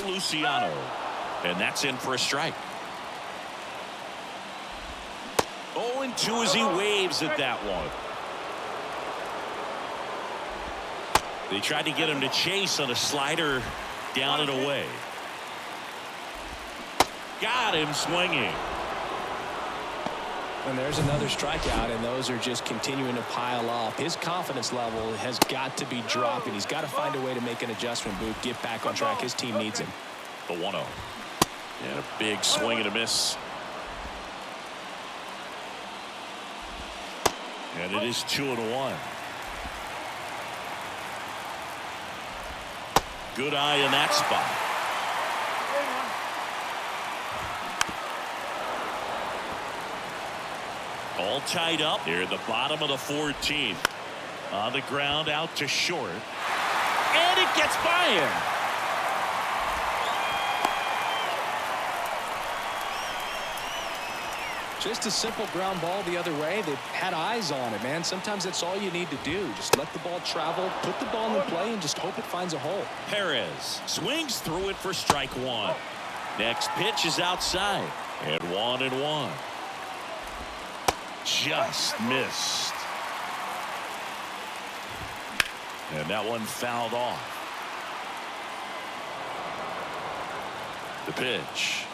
Luciano. And that's in for a strike. 0-2 as he waves at that one. They tried to get him to chase on a slider down and away. Got him swinging. And there's another strikeout, and those are just continuing to pile up. His confidence level has got to be dropping. He's got to find a way to make an adjustment, Boot, get back on track. His team needs him. The 1-0. And a big swing and a miss. And it is 2-1. Good eye in that spot. All tied up here at the bottom of the 14th. On the ground out to short. And it gets by him. Just a simple ground ball the other way. They had eyes on it, man. Sometimes that's all you need to do. Just let the ball travel, put the ball in play, and just hope it finds a hole. Perez swings through it for strike one. Next pitch is outside. And 1-1. Just missed. And that one fouled off. The pitch.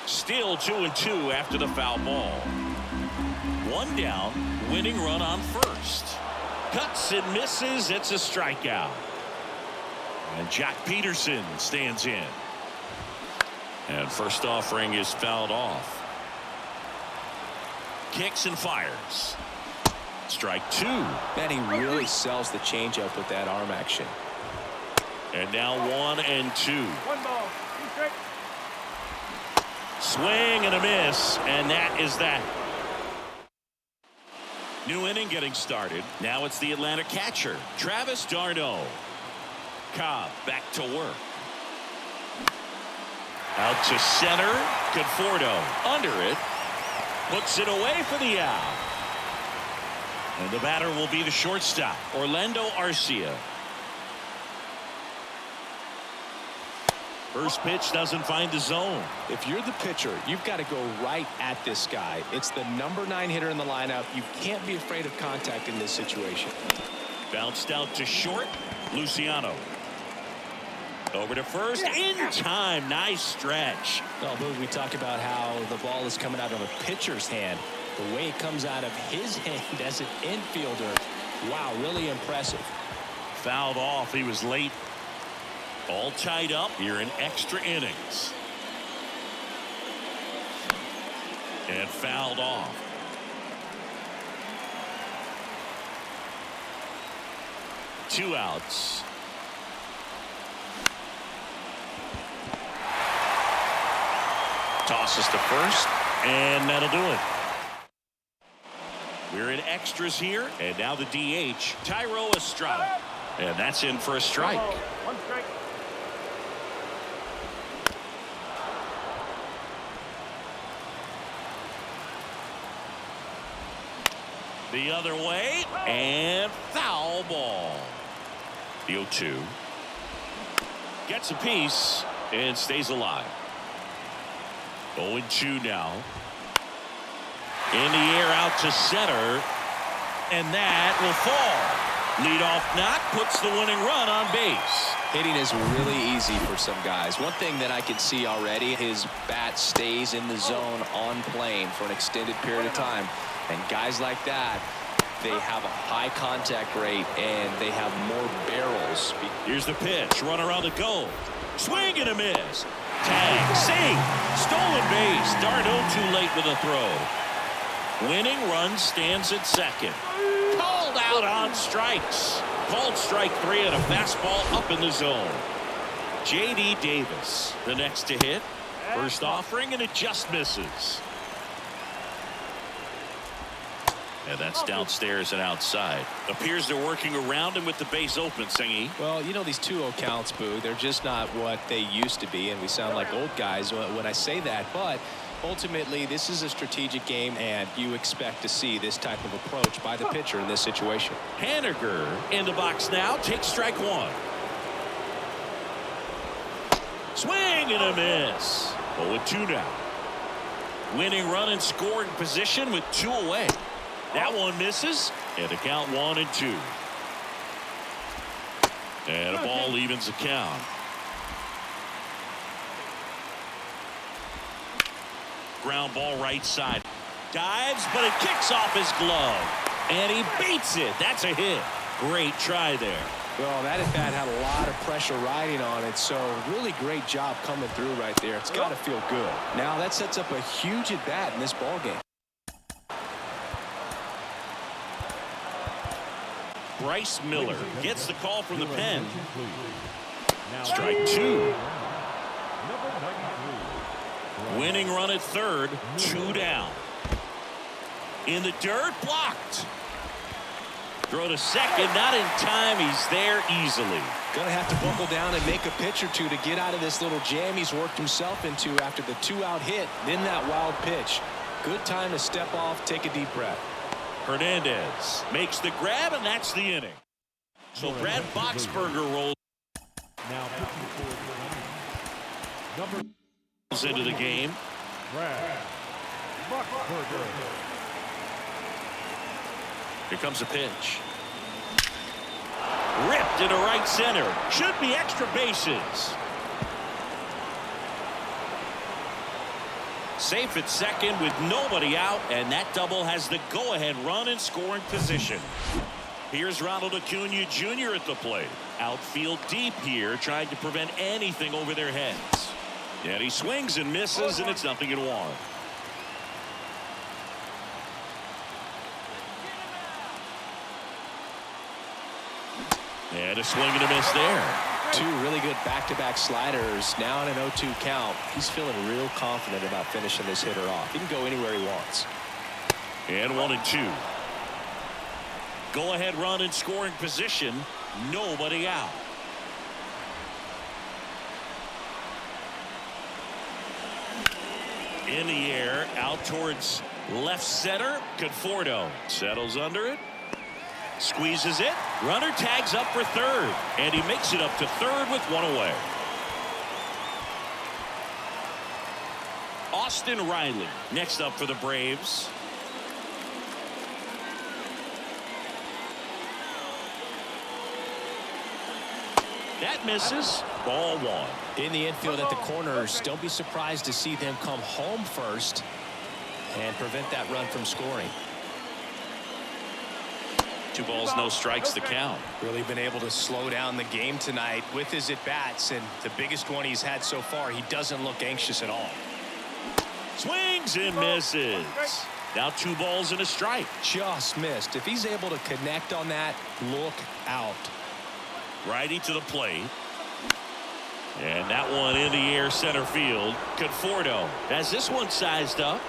Still 2-2 after the foul ball. One down, winning run on first. Cuts and misses. It's a strikeout. And Jack Peterson stands in. And first offering is fouled off. Kicks and fires. Strike two. Man, he really sells the changeup with that arm action. And now 1-2. One ball, two strikes. Swing and a miss, and that is that. New inning getting started. Now it's the Atlanta catcher, Travis d'Arnaud. Cobb back to work. Out to center. Conforto under it. Puts it away for the out. And the batter will be the shortstop, Orlando Arcia. First pitch doesn't find the zone. If you're the pitcher, you've got to go right at this guy. It's the number 9 hitter in the lineup. You can't be afraid of contact in this situation. Bounced out to short. Luciano. Over to first. In time. Nice stretch. Well, Boog, we talk about how the ball is coming out of a pitcher's hand. The way it comes out of his hand as an infielder. Wow, really impressive. Fouled off. He was late. All tied up here in extra innings. And fouled off. Two outs. Tosses to first, and that'll do it. We're in extras here, and now the DH, Thairo Estrada. And that's in for a strike. One strike. The other way, and foul ball. The 0-2. Gets a piece and stays alive. 0-2 now. In the air out to center, and that will fall. Leadoff knock puts the winning run on base. Hitting is really easy for some guys. One thing that I can see already, his bat stays in the zone on plane for an extended period of time. And guys like that, they have a high contact rate and they have more barrels. Here's the pitch. Runner on the go. Swing and a miss. Tag. Sing. Stolen base. d'Arnaud too late with a throw. Winning run stands at second. Called out on strikes. Called strike 3 and a fastball up in the zone. J.D. Davis, the next to hit. First offering, and it just misses. Yeah, that's downstairs and outside. Appears they're working around him with the base open, Singy. Well, you know, these 2-0 counts, Boo, they're just not what they used to be, and we sound like old guys when I say that, but ultimately this is a strategic game, and you expect to see this type of approach by the pitcher in this situation. Haniger in the box now, takes strike 1. Swing and a miss. 0-2 now. Winning run in scoring position with 2 away. That one misses, and the count 1-2. And a ball evens the count. Ground ball right side. Dives, but it kicks off his glove. And he beats it. That's a hit. Great try there. Well, that at bat had a lot of pressure riding on it, so really great job coming through right there. It's got to feel good. Now that sets up a huge at bat in this ball game. Bryce Miller gets the call from the pen. Strike 2. Winning run at third, 2 down. In the dirt, blocked. Throw to second, not in time. He's there easily. Gonna have to buckle down and make a pitch or two to get out of this little jam he's worked himself into after the 2-out hit, then that wild pitch. Good time to step off, take a deep breath. Hernandez makes the grab, and that's the inning. So Brad Boxberger rolls Now pitching for number into the game. Brad Boxberger. Here comes a pitch. Ripped into right center. Should be extra bases. Safe at second with nobody out, and that double has the go-ahead run in scoring position. Here's Ronald Acuna Jr. at the plate. Outfield deep here, trying to prevent anything over their heads. And he swings and misses, and it's 0-1. And a swing and a miss there. Two really good back-to-back sliders. Now in an 0-2 count. He's feeling real confident about finishing this hitter off. He can go anywhere he wants. And 1-2. Go ahead run in scoring position. Nobody out. In the air, out towards left center. Conforto settles under it. Squeezes it. Runner tags up for third. And he makes it up to third with one away. Austin Riley next up for the Braves. That misses. Ball one. In the infield at the corners, don't be surprised to see them come home first and prevent that run from scoring. 2 balls, no strikes to count. Really been able to slow down the game tonight with his at-bats, and the biggest one he's had so far. He doesn't look anxious at all. Swings and misses. Now 2 balls and a strike. Just missed. If he's able to connect on that, look out. Righty to the plate. And that one in the air center field. Conforto has this one sized up.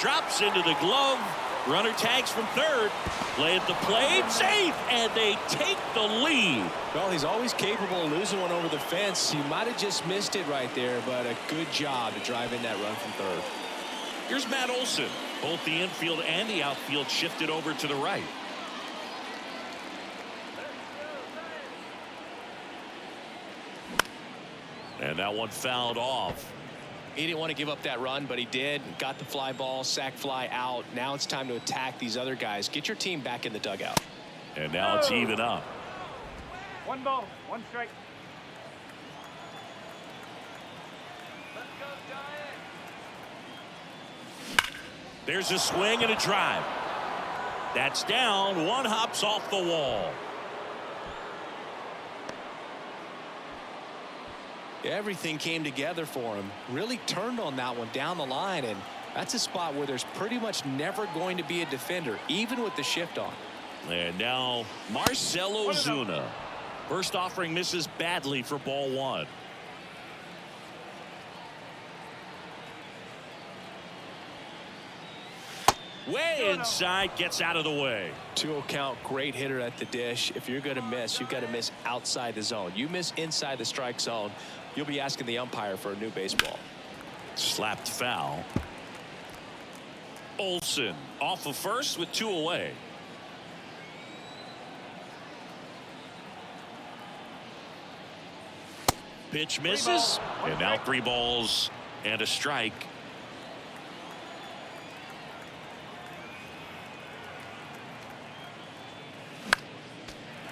Drops into the glove. Runner tags from third. Play at the plate. Safe. And they take the lead. Well, he's always capable of losing one over the fence. He might have just missed it right there, but a good job to drive in that run from third. Here's Matt Olson. Both the infield and the outfield shifted over to the right. And that one fouled off. He didn't want to give up that run, but he did. Got the fly ball, sac fly out. Now it's time to attack these other guys. Get your team back in the dugout. And now it's even up. 1 ball, 1 strike. There's a swing and a drive. That's down. One hops off the wall. Everything came together for him. Really turned on that one down the line, and that's a spot where there's pretty much never going to be a defender, even with the shift on. And now Marcell Ozuna. First offering misses badly for ball 1. Way inside, gets out of the way. 2-0 count, great hitter at the dish. If you're going to miss, you've got to miss outside the zone. You miss inside the strike zone, you'll be asking the umpire for a new baseball. Slapped foul. Olson off of first with 2 away. Pitch misses. And now 3 balls and a strike.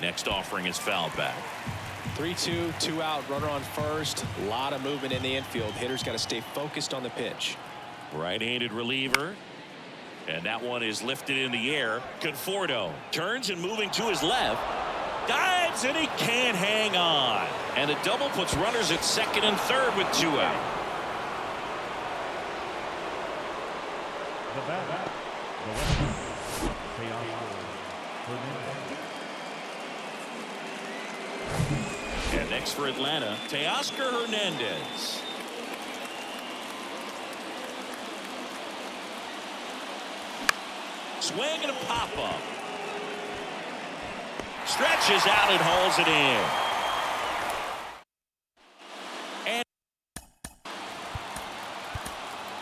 Next offering is fouled back. 3-2, 2 out, runner on first. A lot of movement in the infield. Hitter's got to stay focused on the pitch. Right-handed reliever. And that one is lifted in the air. Conforto turns and moving to his left. Dives and he can't hang on. And a double puts runners at second and third with 2 out. The bat. The left. Teoscar Hernandez. And next for Atlanta, Teoscar Hernandez. Swing and a pop-up. Stretches out and hauls it in.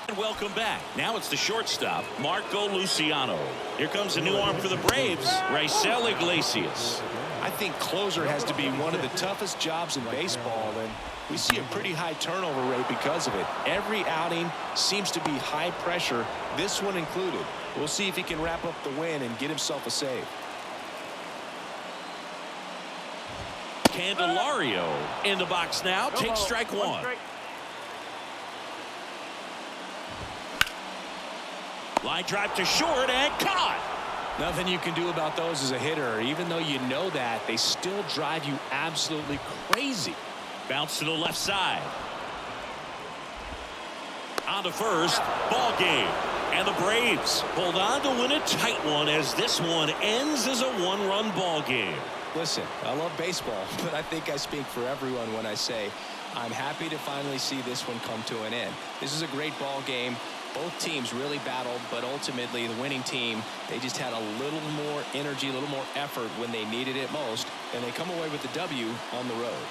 And welcome back. Now it's the shortstop, Marco Luciano. Here comes a new arm for the Braves, Marcell Iglesias. I think closer has to be one of the toughest jobs in baseball, and we see a pretty high turnover rate because of it. Every outing seems to be high pressure, this one included. We'll see if he can wrap up the win and get himself a save. Candelario in the box now. Takes strike 1. Line drive to short and caught. Nothing you can do about those as a hitter. Even though you know that, they still drive you absolutely crazy. Bounce to the left side. On to first. Ball game. And the Braves hold on to win a tight one as this one ends as a one-run ball game. Listen, I love baseball, but I think I speak for everyone when I say I'm happy to finally see this one come to an end. This is a great ball game. Both teams really battled, but ultimately the winning team, they just had a little more energy, a little more effort when they needed it most, and they come away with the W on the road.